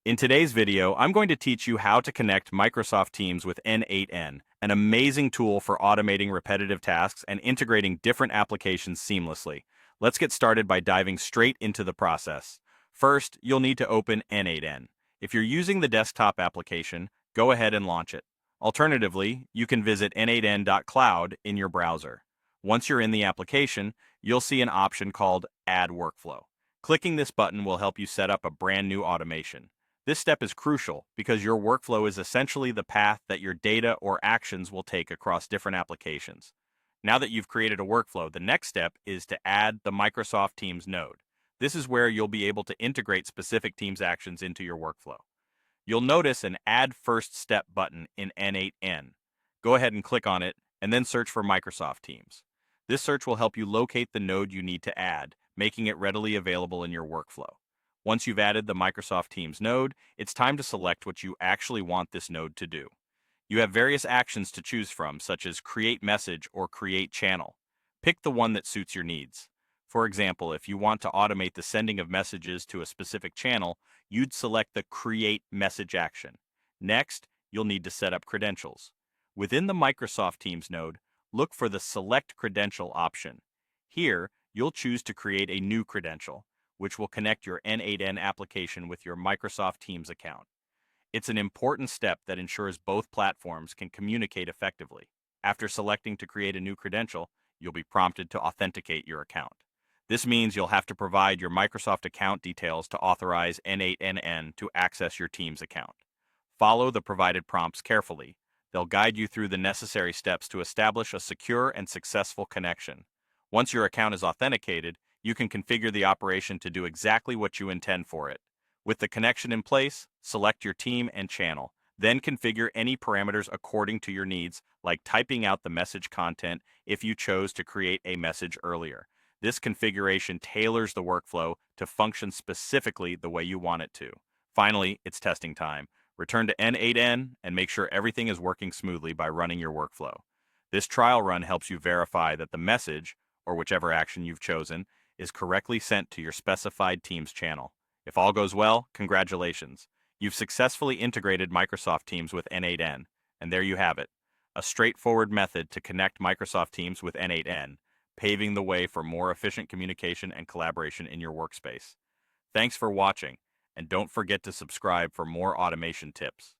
In today's video, I'm going to teach you how to connect Microsoft Teams with n8n, an amazing tool for automating repetitive tasks and integrating different applications seamlessly. Let's get started by diving straight into the process. First, you'll need to open n8n. If you're using the desktop application, go ahead and launch it. Alternatively, you can visit n8n.cloud in your browser. Once you're in the application, you'll see an option called Add Workflow. Clicking this button will help you set up a brand new automation. This step is crucial because your workflow is essentially the path that your data or actions will take across different applications. Now that you've created a workflow, the next step is to add the Microsoft Teams node. This is where you'll be able to integrate specific Teams actions into your workflow. You'll notice an Add First Step button in n8n. Go ahead and click on it, and then search for Microsoft Teams. This search will help you locate the node you need to add, making it readily available in your workflow. Once you've added the Microsoft Teams node, it's time to select what you actually want this node to do. You have various actions to choose from, such as Create Message or Create Channel. Pick the one that suits your needs. For example, if you want to automate the sending of messages to a specific channel, you'd select the Create Message action. Next, you'll need to set up credentials. Within the Microsoft Teams node, look for the Select Credential option. Here, you'll choose to create a new credential, which will connect your n8n application with your Microsoft Teams account. It's an important step that ensures both platforms can communicate effectively. After selecting to create a new credential, you'll be prompted to authenticate your account. This means you'll have to provide your Microsoft account details to authorize n8nn to access your Teams account. Follow the provided prompts carefully. They'll guide you through the necessary steps to establish a secure and successful connection. Once your account is authenticated, you can configure the operation to do exactly what you intend for it. With the connection in place, select your team and channel. Then configure any parameters according to your needs, like typing out the message content if you chose to create a message earlier. This configuration tailors the workflow to function specifically the way you want it to. Finally, it's testing time. Return to n8n and make sure everything is working smoothly by running your workflow. This trial run helps you verify that the message, or whichever action you've chosen, is correctly sent to your specified Teams channel. If all goes well, congratulations. You've successfully integrated Microsoft Teams with n8n, and there you have it, a straightforward method to connect Microsoft Teams with n8n, paving the way for more efficient communication and collaboration in your workspace. Thanks for watching, and don't forget to subscribe for more automation tips.